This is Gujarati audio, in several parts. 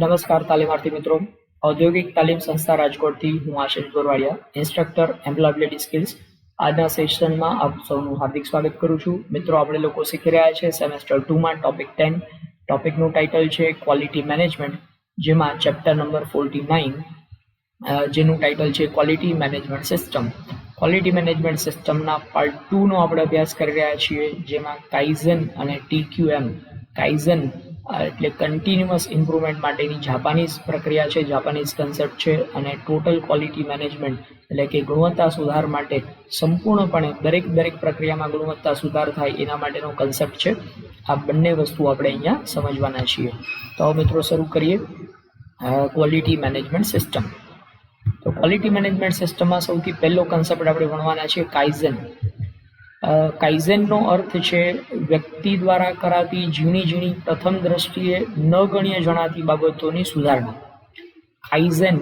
નમસ્કાર તાલીમાર્થી મિત્રો, ઔદ્યોગિક તાલીમ સંસ્થા રાજકોટથી હું આશિષ ગોરવાડિયા, ઇન્સ્ટ્રક્ટર એમ્પ્લોયબિલિટી સ્કિલ્સ. આજના સેશનમાં આપ સૌનું હાર્દિક સ્વાગત કરું છું. મિત્રો, આપણે લોકો શીખી રહ્યા છે સેમેસ્ટર 2 માં ટોપિક 10. ટોપિકનું ટાઇટલ છે ક્વોલિટી મેનેજમેન્ટ, જેમાં ચેપ્ટર નંબર 49 જેનું ટાઇટલ છે quality management system. Quality management સિસ્ટમના પાર્ટ 2 નો આપણે અભ્યાસ કરી રહ્યા છીએ, જેમાં કાઇઝન અને TQM. કાઇઝન એટલે કન્ટિન્યુઅસ ઇમ્પ્રુવમેન્ટ માટેની જાપાનીઝ પ્રક્રિયા છે, જાપાનીઝ કન્સેપ્ટ છે, અને ટોટલ ક્વોલિટી મેનેજમેન્ટ એટલે કે ગુણવત્તા સુધાર માટે સંપૂર્ણપણે દરેક પ્રક્રિયામાં ગુણવત્તા સુધાર થાય એના માટેનો કન્સેપ્ટ છે. આ બંને વસ્તુ આપણે અહીંયા સમજવાના છીએ. તો મિત્રો શરૂ કરીએ ક્વોલિટી મેનેજમેન્ટ સિસ્ટમ. તો ક્વોલિટી મેનેજમેન્ટ સિસ્ટમમાં સૌથી પહેલો કન્સેપ્ટ આપણે ભણવાના છે કાઇઝન. કાઇઝનનો અર્થ છે વ્યક્તિ દ્વારા કરાતી ઝીણી પ્રથમ દ્રષ્ટિએ ન ગણ્ય જણાતી બાબતોની સુધારણા. કાઇઝન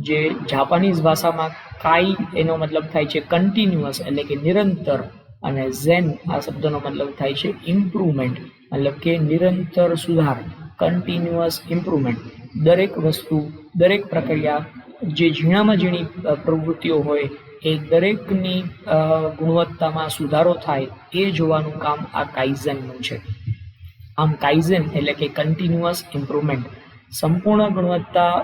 જે જાપાનીઝ ભાષામાં કાઈ એનો મતલબ થાય છે કન્ટિન્યુઅસ એટલે કે નિરંતર, અને ઝેન આ શબ્દનો મતલબ થાય છે ઇમ્પ્રુવમેન્ટ મતલબ કે નિરંતર સુધાર, કન્ટિન્યુઅસ ઇમ્પ્રુવમેન્ટ. દરેક વસ્તુ, દરેક પ્રક્રિયા, જે ઝીણામાં ઝીણી પ્રવૃત્તિઓ હોય એ દરેકની ગુણવત્તામાં સુધારો થાય એ જોવાનું કામ આ કાઇઝનનું છે. આમ કાઇઝન એટલે કે કન્ટિન્યુઅસ ઇમ્પ્રુવમેન્ટ. સંપૂર્ણ ગુણવત્તા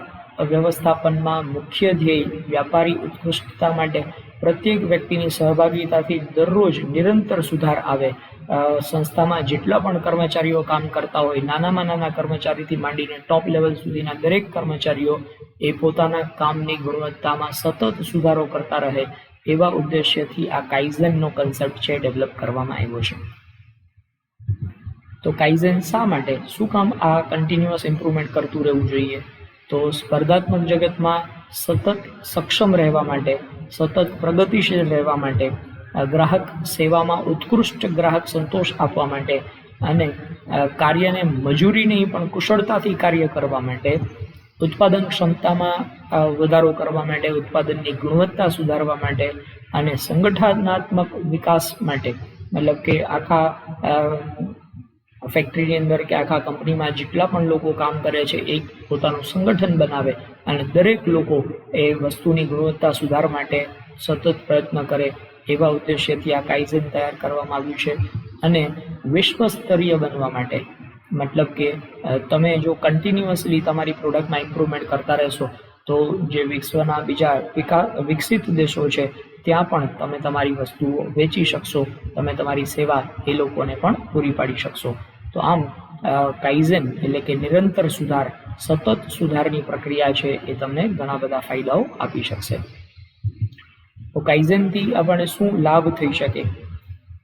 વ્યવસ્થાપનમાં મુખ્ય ધ્યેય વ્યાપારી ઉત્કૃષ્ટતા માટે પ્રત્યેક વ્યક્તિની સહભાગિતાથી દરરોજ નિરંતર સુધાર આવે. સંસ્થામાં જેટલા પણ કર્મચારીઓ કામ કરતા હોય, નાનામાં નાના કર્મચારીથી માંડીને ટોપ લેવલ સુધીના દરેક કર્મચારીઓ એ પોતાના કામની ગુણવત્તામાં સતત સુધારો કરતા રહે, એવા ઉદ્દેશ્યથી આ કાઇઝનનો કન્સેપ્ટ છે ડેવલપ કરવામાં આવ્યો છે. તો કાઇઝન શા માટે, શું કામ આ કન્ટિન્યુઅસ ઇમ્પ્રુવમેન્ટ કરતું રહેવું જોઈએ? તો સ્પર્ધાત્મક જગતમાં સતત સક્ષમ રહેવા માટે, સતત પ્રગતિશીલ રહેવા માટે, ગ્રાહક સેવામાં ઉત્કૃષ્ટ ગ્રાહક સંતોષ આપવા માટે, અને કાર્યને મજૂરી નહીં પણ કુશળતાથી કાર્ય કરવા માટે, ઉત્પાદન ક્ષમતામાં વધારો કરવા માટે, ઉત્પાદનની ગુણવત્તા સુધારવા માટે, અને સંગઠનાત્મક વિકાસ માટે, મતલબ કે આખા ફેક્ટરીની અંદર કે આખા કંપનીમાં જેટલા પણ લોકો કામ કરે છે એ પોતાનું સંગઠન બનાવે અને દરેક લોકો એ વસ્તુની ગુણવત્તા સુધાર માટે સતત પ્રયત્ન કરે, એવા ઉદ્દેશ્યથી આ કાઇઝન તૈયાર કરવામાં આવ્યું છે. અને વિશ્વ સ્તરીય બનવા માટે, મતલબ કે તમે જો કન્ટિન્યુઅસલી તમારી પ્રોડક્ટમાં ઇમ્પ્રુવમેન્ટ કરતા રહેશો તો જે વિશ્વના બીજા વિકસિત દેશો છે ત્યાં પણ તમે તમારી વસ્તુઓ વેચી શકશો, તમે તમારી સેવા એ લોકોને પણ પૂરી પાડી શકશો. તો આમ કાઇઝન એટલે કે નિરંતર સુધાર, સતત સુધારની પ્રક્રિયા છે, એ તમને ઘણા બધા ફાયદાઓ આપી શકશે. તો કાઇઝનથી આપણને શું લાભ થઈ શકે?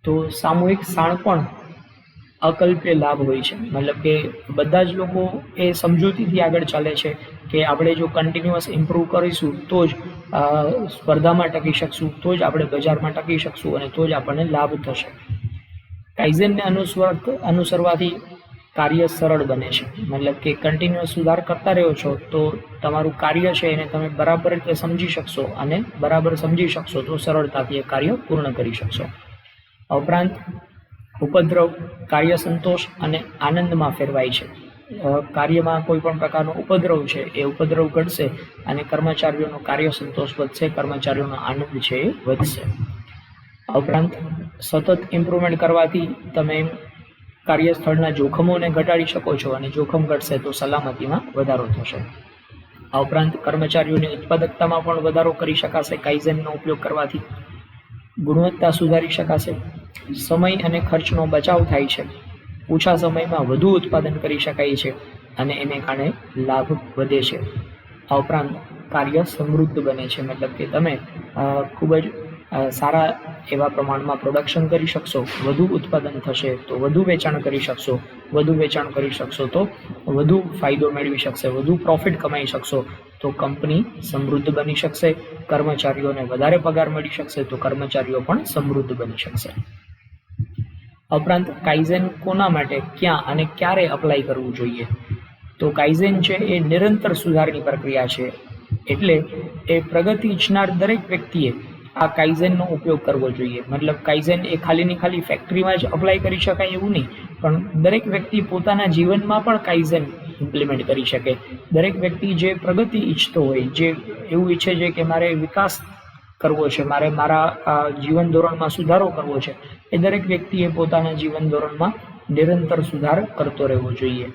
તો સામૂહિક શાણપણ અકલ્પ્ય લાભ હોય છે. મતલબ કે બધા જ લોકો એ સમજૂતીથી આગળ ચાલે છે કે આપણે જો કન્ટિન્યુઅસ ઇમ્પ્રૂવ કરીશું તો જ સ્પર્ધામાં ટકી શકશું, તો જ આપણે બજારમાં ટકી શકશું, અને તો જ આપણને લાભ થશે. કાઇઝનને અનુસરવાથી કાર્ય સરળ બને છે. મતલબ કે કન્ટિન્યુઅસ સુધાર કરતા રહ્યો છો તો તમારું કાર્ય છે એને તમે બરાબર રીતે સમજી શકશો, અને બરાબર સમજી શકશો તો સરળતાથી એ કાર્ય પૂર્ણ કરી શકશો. ઉપરાંત ઉપદ્રવ કાર્ય સંતોષ અને આનંદમાં ફેરવાય છે. કાર્યમાં કોઈ પણ પ્રકારનો ઉપદ્રવ છે એ ઉપદ્રવ ઘટશે અને કર્મચારીઓનો કાર્ય સંતોષ વધશે, કર્મચારીઓનો આનંદ છે એ વધશે. ઉપરાંત સતત ઇમ્પ્રુવમેન્ટ કરવાથી તમે કાર્યસ્થળના જોખમોને ઘટાડી શકો છો, અને જોખમ ઘટશે તો સલામતીમાં વધારો થશે. આ ઉપરાંત કર્મચારીઓની ઉત્પાદકતામાં પણ વધારો કરી શકાશે. કાઇઝનનો ઉપયોગ કરવાથી ગુણવત્તા સુધારી શકાશે, સમય અને ખર્ચનો બચાવ થાય છે, ઓછા સમયમાં વધુ ઉત્પાદન કરી શકાય છે, અને એને કારણે લાભ વધે છે. આ ઉપરાંત કાર્ય સમૃદ્ધ બને છે. મતલબ કે તમે ખૂબ જ સારા એવા પ્રમાણમાં પ્રોડક્શન કરી શકશો, વધુ ઉત્પાદન થશે તો વધુ વેચાણ કરી શકશો, વધુ વેચાણ કરી શકશો તો વધુ ફાયદો મેળવી શકશે, વધુ પ્રોફિટ કમાઈ શકશો તો કંપની સમૃદ્ધ બની શકશે, કર્મચારીઓને વધારે પગાર મળી શકશે તો કર્મચારીઓ પણ સમૃદ્ધ બની શકશે. ઉપરાંત કાઇઝન કોના માટે, ક્યાં અને ક્યારે અપ્લાય કરવું જોઈએ? તો કાઇઝન છે એ નિરંતર સુધારની પ્રક્રિયા છે, એટલે એ પ્રગતિ ઈચ્છનાર દરેક વ્યક્તિએ આ કાઇઝનનો ઉપયોગ કરવો જોઈએ. મતલબ કાઇઝન એ ખાલી ફેક્ટરીમાં જ અપ્લાય કરી શકાય એવું નહીં, પણ દરેક વ્યક્તિ પોતાના જીવનમાં પણ કાઇઝન ઇમ્પ્લિમેન્ટ કરી શકે. દરેક વ્યક્તિ જે પ્રગતિ ઈચ્છતો હોય, જે એવું ઈચ્છે છે કે મારે વિકાસ કરવો છે, મારે મારા જીવન ધોરણમાં સુધારો કરવો છે, એ દરેક વ્યક્તિએ પોતાના જીવન ધોરણમાં નિરંતર સુધાર કરતો રહેવો જોઈએ.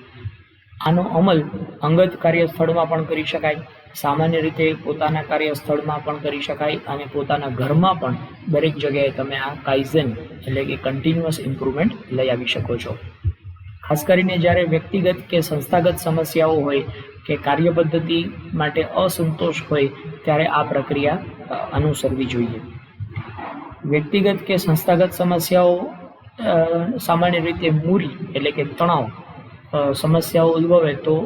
આનો અમલ અંગત કાર્યસ્થળમાં પણ કરી શકાય, સામાન્ય રીતે પોતાના કાર્યસ્થળમાં પણ કરી શકાય અને પોતાના ઘરમાં પણ દરેક જગ્યાએ તમે આ કાઇઝેન એટલે કે કન્ટિન્યુઅસ ઇમ્પ્રુવમેન્ટ લઈ આવી શકો છો. ખાસ કરીને જ્યારે વ્યક્તિગત કે સંસ્થાગત સમસ્યાઓ હોય કે કાર્ય પદ્ધતિ માટે અસંતોષ હોય ત્યારે આ પ્રક્રિયા અનુસરવી જોઈએ. વ્યક્તિગત કે સંસ્થાગત સમસ્યાઓ સામાન્ય રીતે મૂરી એટલે કે તણાવ સમસ્યાઓ ઉદ્ભવે તો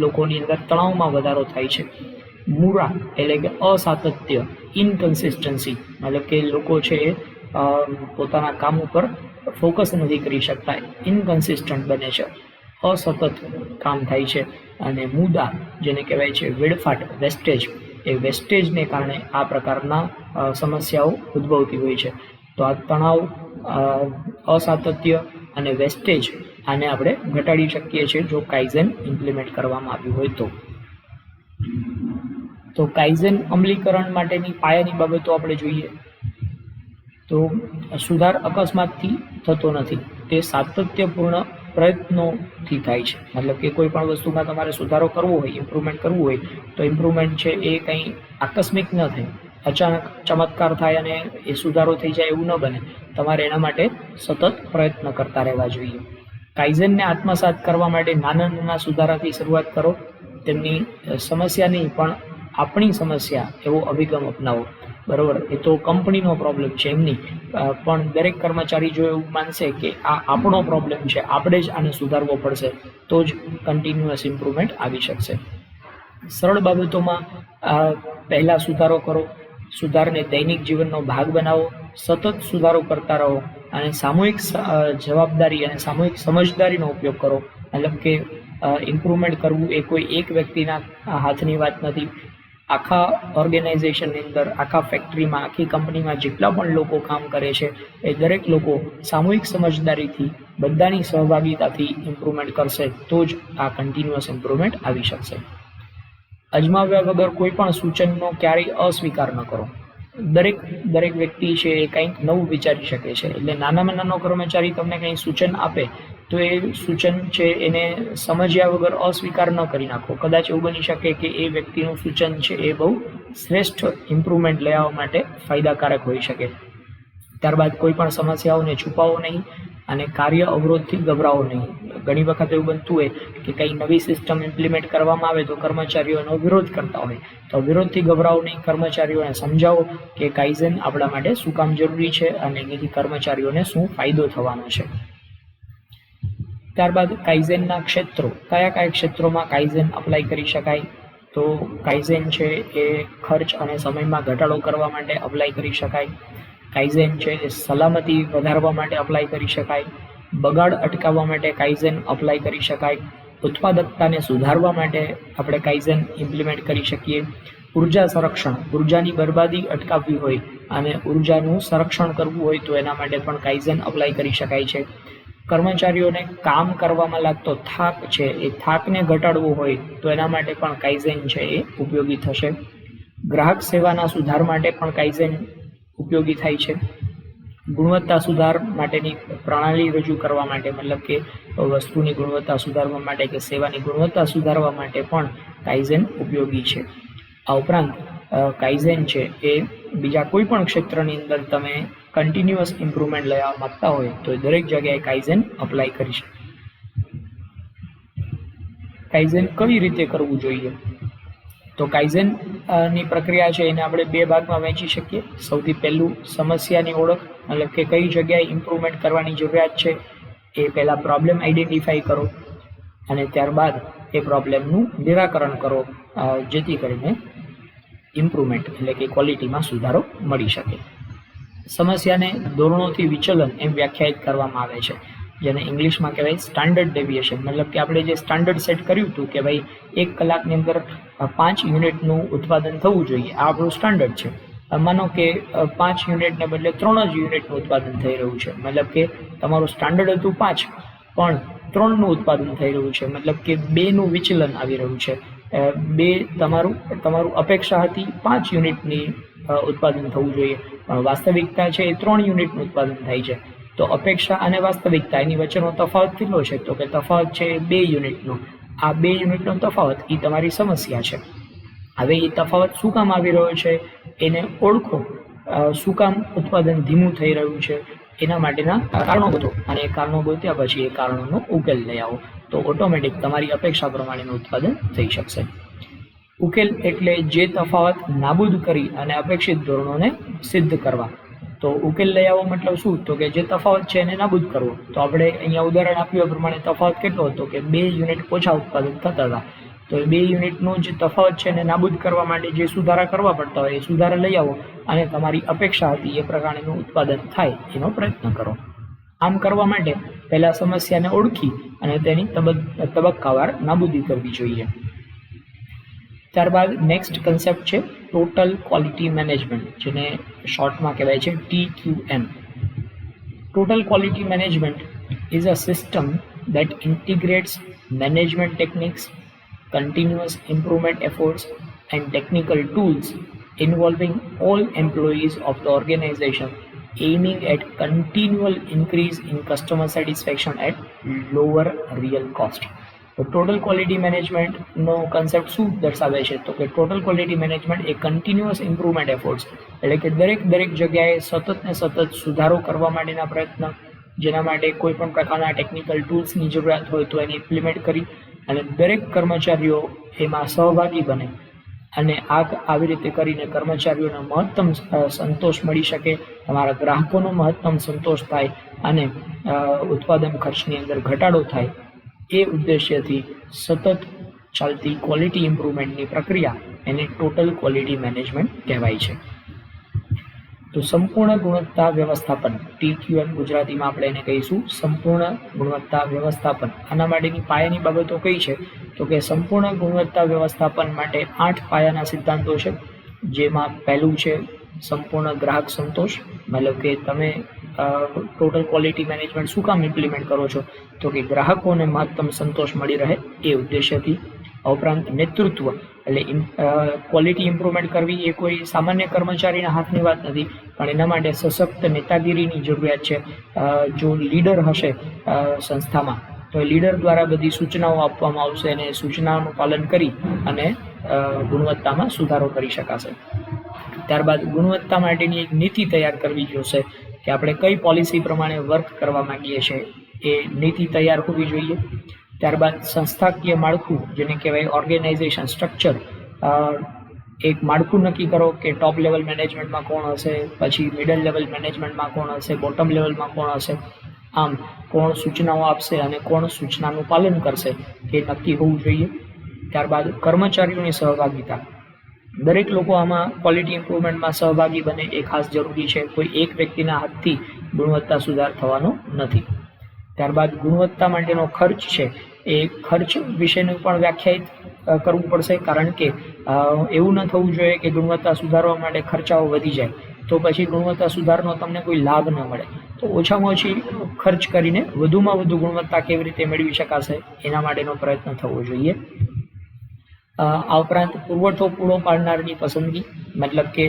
લોકોની અંદર તણાવમાં વધારો થાય છે. મૂરા એટલે કે અસાતત્ય, ઇનકન્સિસ્ટન્સી, મતલબ કે લોકો છે પોતાના કામ ઉપર ફોકસ નથી કરી શકતા, ઇનકન્સિસ્ટન્ટ બને છે, અસતત કામ થાય છે. અને મુદ્દા જેને કહેવાય છે વેડફાટ, વેસ્ટેજ, એ વેસ્ટેજને કારણે આ પ્રકારના સમસ્યાઓ ઉદ્ભવતી હોય છે. તો આ તણાવ, અસાતત્ય અને વેસ્ટેજ આને આપણે ઘટાડી શકીએ છીએ જો કાઇઝેન ઇમ્પ્લિમેન્ટ કરવામાં આવ્યું હોય તો કાઇઝેન અમલીકરણ માટેની પાયાની બાબતો આપણે જોઈએ તો સુધાર અકસ્માતથી થતો નથી, તે સાતત્યપૂર્ણ પ્રયત્નોથી થાય છે. મતલબ કે કોઈ પણ વસ્તુમાં તમારે સુધારો કરવો હોય, ઇમ્પ્રુવમેન્ટ કરવું હોય તો ઇમ્પ્રુવમેન્ટ છે એ કંઈ આકસ્મિક ન થાય, અચાનક ચમત્કાર થાય અને એ સુધારો થઈ જાય એવું ન બને. તમારે એના માટે સતત પ્રયત્ન કરતા રહેવા જોઈએ. કાઇઝેનને આત્મસાત કરવા માટે નાના નાના સુધારાથી શરૂઆત કરો. તેમની સમસ્યા નહીં પણ આપણી સમસ્યા એવો અભિગમ અપનાવો. બરાબર, એ તો કંપનીનો પ્રોબ્લેમ છે એમની, પણ દરેક કર્મચારી જો એવું માનશે કે આ આપણો પ્રોબ્લેમ છે, આપણે જ આને સુધારવો પડશે, તો જ કન્ટિન્યુઅસ ઇમ્પ્રુવમેન્ટ આવી શકશે. સરળ બાબતોમાં પહેલાં સુધારો કરો, સુધારને દૈનિક જીવનનો ભાગ બનાવો, સતત સુધારો કરતા રહો અને સામૂહિક જવાબદારી અને સામૂહિક સમજદારીનો ઉપયોગ કરો. મતલબ કે ઇમ્પ્રુવમેન્ટ કરવું એ કોઈ એક વ્યક્તિના હાથની વાત નથી. આખા ઓર્ગેનાઇઝેશનની અંદર, આખા ફેક્ટરીમાં, આખી કંપનીમાં જેટલા પણ લોકો કામ કરે છે એ દરેક લોકો સામૂહિક સમજદારીથી, બધાની સહભાગિતાથી ઇમ્પ્રુવમેન્ટ કરશે તો જ આ કન્ટિન્યુઅસ ઇમ્પ્રુવમેન્ટ આવી શકશે. અજમાવ્યા વગર કોઈ પણ સૂચનનો ક્યારેય અસ્વીકાર ન કરો. દરેક વ્યક્તિ છે એ કંઈક નવું વિચારી શકે છે, એટલે નાનામાં નાનો કર્મચારી તમને કંઈ સૂચન આપે તો એ સૂચન છે એને સમજ્યા વગર અસ્વીકાર ન કરી નાખો. કદાચ એવું બની શકે કે એ વ્યક્તિનું સૂચન છે એ બહુ શ્રેષ્ઠ ઇમ્પ્રુવમેન્ટ લેવા માટે ફાયદાકારક હોઈ શકે. ત્યારબાદ કોઈ પણ સમસ્યાઓને છુપાવો નહીં અને કાર્ય અવરોધથી ગભરાવો નહીં. ઘણી વખત એવું બનતું હોય કે કંઈ નવી સિસ્ટમ ઇમ્પ્લિમેન્ટ કરવામાં આવે તો કર્મચારીઓ એનો વિરોધ કરતા હોય, તો વિરોધથી ગભરાવો નહીં. કર્મચારીઓને સમજાવો કે કાઇઝેન આપણા માટે શું કામ જરૂરી છે અને એનાથી કર્મચારીઓને શું ફાયદો થવાનો છે. ત્યારબાદ કાઇઝેનના ક્ષેત્રો, કયા ક્ષેત્રોમાં કાઇઝેન અપ્લાય કરી શકાય? તો કાઇઝેન છે એ ખર્ચ અને સમયમાં ઘટાડો કરવા માટે અપ્લાય કરી શકાય. કાઇઝેન છે એ સલામતી વધારવા માટે અપ્લાય કરી શકાય. બગાડ અટકાવવા માટે કાઇઝેન અપ્લાય કરી શકાય. ઉત્પાદકતાને સુધારવા માટે આપણે કાઇઝેન ઇમ્પ્લિમેન્ટ કરી શકીએ. ઉર્જા સંરક્ષણ, ઉર્જાની બરબાદી અટકાવવી હોય અને ઉર્જાનું સંરક્ષણ કરવું હોય તો એના માટે પણ કાઇઝેન અપ્લાય કરી શકાય છે. કર્મચારીઓને કામ કરવામાં લાગતો થાક છે એ થાકને ઘટાડવો હોય તો એના માટે પણ કાઇઝેન છે એ ઉપયોગી થશે. ગ્રાહક સેવાના સુધાર માટે પણ કાઇઝેન ઉપયોગી થાય છે. ગુણવત્તા સુધાર માટેની પ્રણાલી રજૂ કરવા માટે, મતલબ કે વસ્તુની ગુણવત્તા સુધારવા માટે કે સેવાની ગુણવત્તા સુધારવા માટે પણ કાઇઝેન ઉપયોગી છે. આ ઉપરાંત કાઇઝેન છે એ બીજા કોઈ પણ ક્ષેત્રની અંદર તમે કન્ટિન્યુઅસ ઇમ્પ્રુવમેન્ટ લેવા માંગતા હોય તો દરેક જગ્યાએ કાઇઝેન અપ્લાય કરી શકે. કાઇઝેન કઈ રીતે કરવું જોઈએ? તો કાઇઝેન ની પ્રક્રિયા છે એને આપણે બે ભાગમાં વહેંચી શકીએ. સૌથી પહેલું સમસ્યાની ઓળખ, મતલબ કે કઈ જગ્યાએ ઇમ્પ્રુવમેન્ટ કરવાની જરૂરિયાત છે એ પહેલાં પ્રોબ્લેમ આઈડેન્ટિફાઈ કરો અને ત્યારબાદ એ પ્રોબ્લેમનું નિરાકરણ કરો, જેથી કરીને ઇમ્પ્રુવમેન્ટ એટલે કે ક્વોલિટીમાં સુધારો મળી શકે. સમસ્યાને ધોરણોથી વિચલન એમ વ્યાખ્યાયિત કરવામાં આવે છે, જેને ઇંગ્લિશમાં કહેવાય સ્ટાન્ડર્ડ ડેવિએશન. મતલબ કે આપણે જે સ્ટાન્ડર્ડ સેટ કર્યું હતું કે ભાઈ 1 કલાકની અંદર 5 યુનિટનું ઉત્પાદન થવું જોઈએ, આ આપણું સ્ટાન્ડર્ડ છે. માનો કે 5 યુનિટને બદલે 3 જ યુનિટનું ઉત્પાદન થઈ રહ્યું છે, મતલબ કે તમારું સ્ટાન્ડર્ડ હતું 5 પણ 3નું ઉત્પાદન થઈ રહ્યું છે, મતલબ કે 2નું વિચલન આવી રહ્યું છે. તમારું અપેક્ષા હતી 5 યુનિટની ઉત્પાદન થવું જોઈએ, પણ વાસ્તવિકતા છે એ 3 યુનિટનું ઉત્પાદન થાય છે. તો અપેક્ષા અને વાસ્તવિકતા એની વચ્ચેનો તફાવત કેટલો છે? તો કે તફાવત છે 2 યુનિટનો. આ 2 યુનિટનો તફાવત એ તમારી સમસ્યા છે. હવે એ તફાવત શું કામ આવી રહ્યો છે એને ઓળખો. શું કામ ઉત્પાદન ધીમું થઈ રહ્યું છે એના માટેના કારણો ગોતો, અને એ કારણો ગોત્યા પછી એ કારણોનો ઉકેલ લઈ આવો, તો ઓટોમેટિક તમારી અપેક્ષા પ્રમાણેનું ઉત્પાદન થઈ શકશે. ઉકેલ એટલે જે તફાવત નાબૂદ કરી અને અપેક્ષિત ધોરણોને સિદ્ધ કરવા. તો ઉકેલ લઈ આવો મતલબ શું? તો કે જે તફાવત છે એને નાબૂદ કરવો. તો આપણે અહીંયા ઉદાહરણ આપ્યું પ્રમાણે તફાવત કેટલો હતો કે 2 યુનિટ ઓછા ઉત્પાદન થતા હતા. તો એ 2 યુનિટનો જે તફાવત છે એને નાબૂદ કરવા માટે જે સુધારા કરવા પડતા હોય એ સુધારા લઈ આવો અને તમારી અપેક્ષા હતી એ પ્રકારનું ઉત્પાદન થાય એનો પ્રયત્ન કરો. આમ કરવા માટે પહેલા સમસ્યાને ઓળખી અને તેની તબક્કાવાર નાબૂદી કરવી જોઈએ. ત્યારબાદ નેક્સ્ટ કન્સેપ્ટ છે ટોટલ ક્વોલિટી મેનેજમેન્ટ, જેને શોર્ટમાં કહેવાય છે TQM. Total quality management is a system that integrates management techniques, continuous improvement efforts, and technical tools involving all employees of the organization, aiming at continual increase in customer satisfaction at lower real cost. તો ટોટલ ક્વોલિટી મેનેજમેન્ટનો કન્સેપ્ટ શું દર્શાવે છે? તો કે ટોટલ ક્વોલિટી મેનેજમેન્ટ એ કન્ટિન્યુઅસ ઇમ્પ્રુવમેન્ટ એફર્ટ્સ, એટલે કે દરેક જગ્યાએ સતત સુધારો કરવા માટેના પ્રયત્ન, જેના માટે કોઈ પણ પ્રકારના ટેકનિકલ ટૂલ્સની જરૂરિયાત હોય તો એને ઇમ્પ્લિમેન્ટ કરી અને દરેક કર્મચારીઓ એમાં સહભાગી બને, અને આવી રીતે કરીને કર્મચારીઓને મહત્તમ સંતોષ મળી શકે, તમારા ગ્રાહકોનો મહત્તમ સંતોષ થાય અને ઉત્પાદન ખર્ચની અંદર ઘટાડો થાય. એ ઉદ્દેશ્યથી સતત ચાલતી ક્વોલિટી ઇમ્પ્રુવમેન્ટની પ્રક્રિયા એને ટોટલ ક્વોલિટી મેનેજમેન્ટ કહેવાય છે. તો સંપૂર્ણ ગુણવત્તા વ્યવસ્થાપન, TQM ગુજરાતીમાં આપણે એને કહીશું સંપૂર્ણ ગુણવત્તા વ્યવસ્થાપન. આના માટેની પાયાની બાબતો કઈ છે? તો કે સંપૂર્ણ ગુણવત્તા વ્યવસ્થાપન માટે 8 પાયાના સિદ્ધાંતો છે, જેમાં પહેલું છે સંપૂર્ણ ગ્રાહક સંતોષ. મતલબ કે તમે ટોટલ ક્વોલિટી મેનેજમેન્ટ શું કામ ઇમ્પ્લિમેન્ટ કરો છો? તો કે ગ્રાહકોને મહત્તમ સંતોષ મળી રહે એ ઉદ્દેશ્યથી. ઉપરાંત નેતૃત્વ, એટલે ક્વોલિટી ઇમ્પ્રુવમેન્ટ કરવી એ કોઈ સામાન્ય કર્મચારીના હાથની વાત નથી, પણ એના માટે સશક્ત નેતાગીરીની જરૂરિયાત છે. જો લીડર હશે સંસ્થામાં તો એ લીડર દ્વારા બધી સૂચનાઓ આપવામાં આવશે અને સૂચનાઓનું પાલન કરી અને ગુણવત્તામાં સુધારો કરી શકાશે. ત્યારબાદ ગુણવત્તા માટેની એક નીતિ તૈયાર કરવી જોશે કે આપણે કઈ પોલિસી પ્રમાણે વર્ક કરવા માંગીએ છીએ, એ નીતિ તૈયાર હોવી જોઈએ. ત્યારબાદ સંસ્થાકીય માળખું, જેને કહેવાય ઓર્ગેનાઇઝેશન સ્ટ્રક્ચર, એક માળખું નક્કી કરો કે ટોપ લેવલ મેનેજમેન્ટમાં કોણ હશે, પછી મિડલ લેવલ મેનેજમેન્ટમાં કોણ હશે, બોટમ લેવલમાં કોણ હશે, આમ કોણ સૂચનાઓ આપશે અને કોણ સૂચનાનું પાલન કરશે એ નક્કી હોવું જોઈએ. ત્યારબાદ કર્મચારીઓની સહભાગિતા, દરેક લોકો આમાં ક્વોલિટી ઇમ્પ્રુવમેન્ટમાં સહભાગી બને એ ખાસ જરૂરી છે. કોઈ એક વ્યક્તિના હાથથી ગુણવત્તા સુધાર થવાનો નથી. ત્યારબાદ ગુણવત્તા માટેનો ખર્ચ છે એ ખર્ચ વિશેનું પણ વ્યાખ્યાયિત કરવું પડશે, કારણ કે એવું ન થવું જોઈએ કે ગુણવત્તા સુધારવા માટે ખર્ચાઓ વધી જાય તો પછી ગુણવત્તા સુધારનો તમને કોઈ લાભ ન મળે. તો ઓછામાં ઓછી ખર્ચ કરીને વધુમાં વધુ ગુણવત્તા કેવી રીતે મેળવી શકાશે એના માટેનો પ્રયત્ન થવો જોઈએ. આ ઉપરાંત પુરવઠો પૂરો પાડનારની પસંદગી, મતલબ કે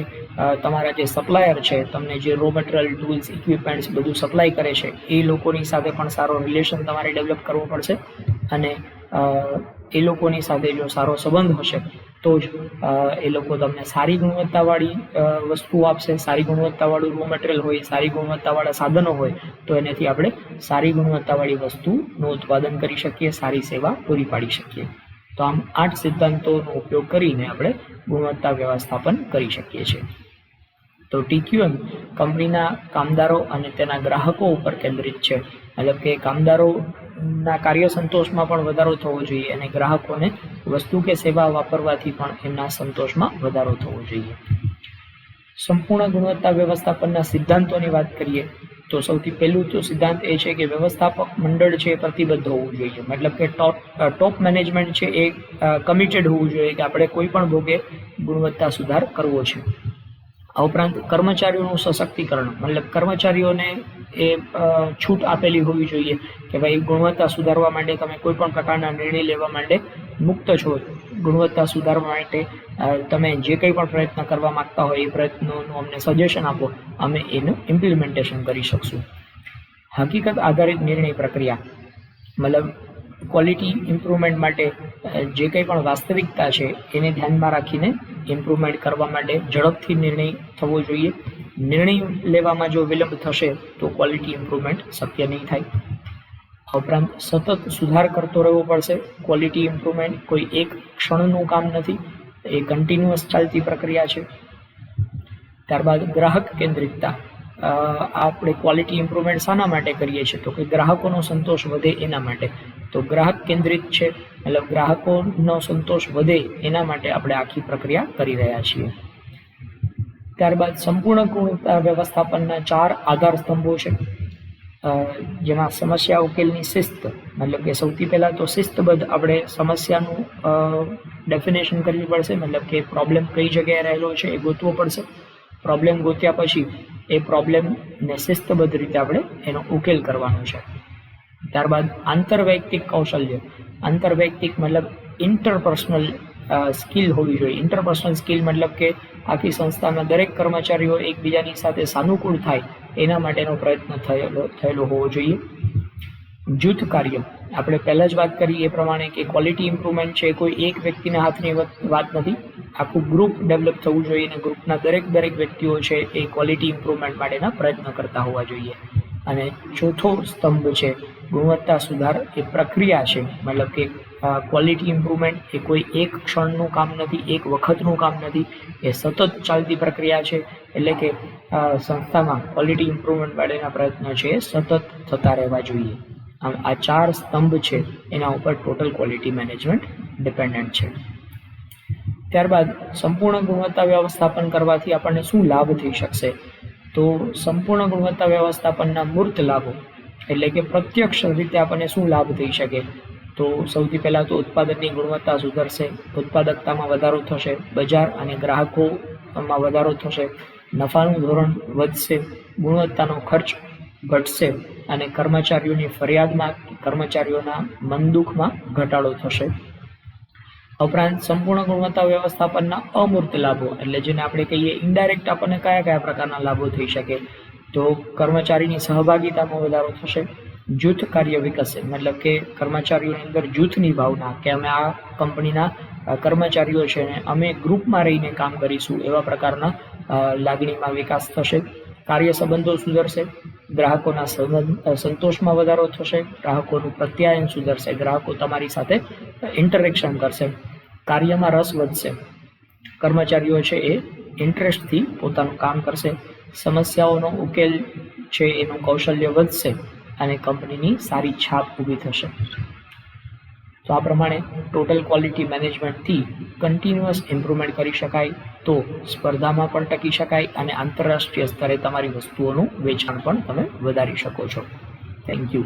તમારા જે સપ્લાયર છે, તમને જે રો મટીરિયલ, ટૂલ્સ, ઇક્વિપમેન્ટ્સ બધું સપ્લાય કરે છે એ લોકોની સાથે પણ સારો રિલેશન તમારે ડેવલપ કરવો પડશે, અને એ લોકોની સાથે જો સારો સંબંધ હશે તો જ એ લોકો તમને સારી ગુણવત્તાવાળી વસ્તુઓ આપશે. સારી ગુણવત્તાવાળું રો મટીરિયલ હોય, સારી ગુણવત્તાવાળા સાધનો હોય તો એનાથી આપણે સારી ગુણવત્તાવાળી વસ્તુનું ઉત્પાદન કરી શકીએ, સારી સેવા પૂરી પાડી શકીએ. તો આમ 8 સિદ્ધાંતોનો ઉપયોગ કરીને આપણે ગુણવત્તા વ્યવસ્થાપન કરી શકીએ છીએ. તો TQM કંપનીના કામદારો અને તેના ગ્રાહકો ઉપર કેન્દ્રિત છે, મતલબ કે કામદારોના કાર્ય સંતોષમાં પણ વધારો થવો જોઈએ અને ગ્રાહકોને વસ્તુ કે સેવા વાપરવાથી પણ એમના સંતોષમાં વધારો થવો જોઈએ. સંપૂર્ણ ગુણવત્તા વ્યવસ્થાપનના સિદ્ધાંતોની વાત કરીએ તો સૌથી પહેલું તો સિદ્ધાંત એ છે કે વ્યવસ્થાપક મંડળ છે એ પ્રતિબદ્ધ હોવું જોઈએ, મતલબ કે ટોપ મેનેજમેન્ટ છે એ કમિટેડ હોવું જોઈએ કે આપણે કોઈ પણ ભોગે ગુણવત્તા સુધાર કરવો છે. આ ઉપરાંત કર્મચારીઓનું સશક્તિકરણ, મતલબ કર્મચારીઓને છૂટ આપેલી હોવી જોઈએ કે ભાઈ ગુણવત્તા સુધારવા માટે તમે કોઈ પણ પ્રકારના નિર્ણય લેવા માટે મુક્ત છો. ગુણવત્તા સુધારવા માટે તમે જે કંઈ પણ પ્રયત્ન કરવા માંગતા હોય એ પ્રયત્નોનું અમને સજેશન આપો, અમે એનું ઇમ્પ્લિમેન્ટેશન કરી શકશું. હકીકત આધારિત નિર્ણય પ્રક્રિયા મતલબ ક્વોલિટી ઇમ્પ્રુવમેન્ટ માટે જે કંઈ પણ વાસ્તવિકતા છે એને ધ્યાનમાં રાખીને ઇમ્પ્રુવમેન્ટ કરવા માટે ઝડપથી નિર્ણય થવો જોઈએ. નિર્ણય લેવામાં જો વિલંબ થશે તો ક્વોલિટી ઇમ્પ્રુવમેન્ટ શક્ય નહીં થાય. ઉપરાંત સતત સુધાર કરતો રહેવો પડશે. ક્વોલિટી ઇમ્પ્રુવમેન્ટ કોઈ એક ક્ષણનું કામ નથી, એ કન્ટિન્યુઅસ ચાલતી પ્રક્રિયા છે. ત્યારબાદ ગ્રાહક કેન્દ્રિતતા. આપણે ક્વોલિટી ઇમ્પ્રુવમેન્ટ શાના માટે કરીએ છીએ તો કે ગ્રાહકોનો સંતોષ વધે એના માટે. તો ગ્રાહક કેન્દ્રિત છે મતલબ ગ્રાહકોનો સંતોષ વધે એના માટે આપણે આખી પ્રક્રિયા કરી રહ્યા છીએ. ત્યારબાદ સંપૂર્ણ ગુણવત્તા વ્યવસ્થાપનના 4 આધાર સ્તંભો છે, જેમાં સમસ્યા ઉકેલની શિસ્ત મતલબ કે સૌથી પહેલાં તો શિસ્તબદ્ધ આપણે સમસ્યાનું ડેફિનેશન કરવી પડશે. મતલબ કે પ્રોબ્લેમ કઈ જગ્યાએ રહેલો છે એ ગોતવો પડશે. પ્રોબ્લેમ ગોત્યા પછી એ પ્રોબ્લેમને શિસ્તબદ્ધ રીતે આપણે એનો ઉકેલ કરવાનો છે. ત્યારબાદ આંતરવૈયક્તિક કૌશલ્ય. આંતરવૈયક્તિક મતલબ ઇન્ટરપર્સનલ સ્કિલ હોવી જોઈએ. ઇન્ટરપર્સનલ સ્કિલ મતલબ કે આખી સંસ્થાના દરેક કર્મચારીઓ એકબીજાની સાથે સાનુકૂળ થાય એના માટેનો પ્રયત્ન થયેલો હોવો જોઈએ. જૂથ કાર્ય. આપણે પહેલાં જ વાત કરી એ પ્રમાણે કે ક્વોલિટી ઇમ્પ્રુવમેન્ટ છે કોઈ એક વ્યક્તિના હાથની વાત નથી, આખું ગ્રુપ ડેવલપ થવું જોઈએ અને ગ્રુપના દરેક વ્યક્તિઓ છે એ ક્વોલિટી ઇમ્પ્રુવમેન્ટ માટેના પ્રયત્ન કરતા હોવા જોઈએ. અને ચોથો સ્તંભ છે ગુણવત્તા સુધાર એ પ્રક્રિયા છે. મતલબ કે ક્વોલિટી ઇમ્પ્રુવમેન્ટ એ કોઈ એક ક્ષણનું કામ નથી, એક વખતનું કામ નથી, એ સતત ચાલતી પ્રક્રિયા છે. એટલે કે સંસ્થામાં ક્વોલિટી ઇમ્પ્રુવમેન્ટ માટેના પ્રયત્નો છે એ સતત થતા રહેવા જોઈએ. આ 4 સ્તંભ છે એના ઉપર ટોટલ ક્વોલિટી મેનેજમેન્ટ ડિપેન્ડન્ટ છે. ત્યારબાદ સંપૂર્ણ ગુણવત્તા વ્યવસ્થાપન કરવાથી આપણને શું લાભ થઈ શકશે તો સંપૂર્ણ ગુણવત્તા વ્યવસ્થાપનના મૂર્ત લાભો એટલે કે પ્રત્યક્ષ રીતે આપણને શું લાભ થઈ શકે તો સૌથી પહેલાં તો ઉત્પાદનની ગુણવત્તા સુધરશે, ઉત્પાદકતામાં વધારો થશે, બજાર અને ગ્રાહકોમાં વધારો થશે, નફાનું ધોરણ વધશે, ગુણવત્તાનો ખર્ચ ઘટશે અને કર્મચારીઓની ફરિયાદમાં કર્મચારીઓના મનદુખમાં ઘટાડો થશે. ઉપરાંત સંપૂર્ણ ગુણવત્તા વ્યવસ્થાપનના અમૂર્ત લાભો એટલે જેને આપણે કહીએ ઇનડાયરેક્ટ આપણને કયા પ્રકારના લાભો થઈ શકે તો કર્મચારીની સહભાગિતામાં વધારો થશે, જૂથ કાર્ય વિકસશે મતલબ કે કર્મચારીઓની અંદર જૂથની ભાવના કે અમે આ કંપનીના કર્મચારીઓ છે ને અમે ગ્રુપમાં રહીને કામ કરીશું એવા પ્રકારના લાગણીમાં વિકાસ થશે. કાર્ય સંબંધો સુધરશે, ગ્રાહકોના સંતોષમાં વધારો થશે, ગ્રાહકોનું પ્રત્યાયન સુધરશે, ગ્રાહકો તમારી સાથે ઇન્ટરેક્શન કરશે, કાર્યમાં રસ વધશે, કર્મચારીઓ છે એ ઇન્ટરેસ્ટથી પોતાનું કામ કરશે, સમસ્યાઓનો ઉકેલ છે એનું કૌશલ્ય વધશે અને કંપનીની સારી છાપ ઊભી થશે. તો આ પ્રમાણે ટોટલ ક્વોલિટી મેનેજમેન્ટથી કન્ટિન્યુઅસ ઇમ્પ્રુવમેન્ટ કરી શકાય તો સ્પર્ધામાં પણ ટકી શકાય અને આંતરરાષ્ટ્રીય સ્તરે તમારી વસ્તુઓનું વેચાણ પણ તમે વધારી શકો છો. Thank you.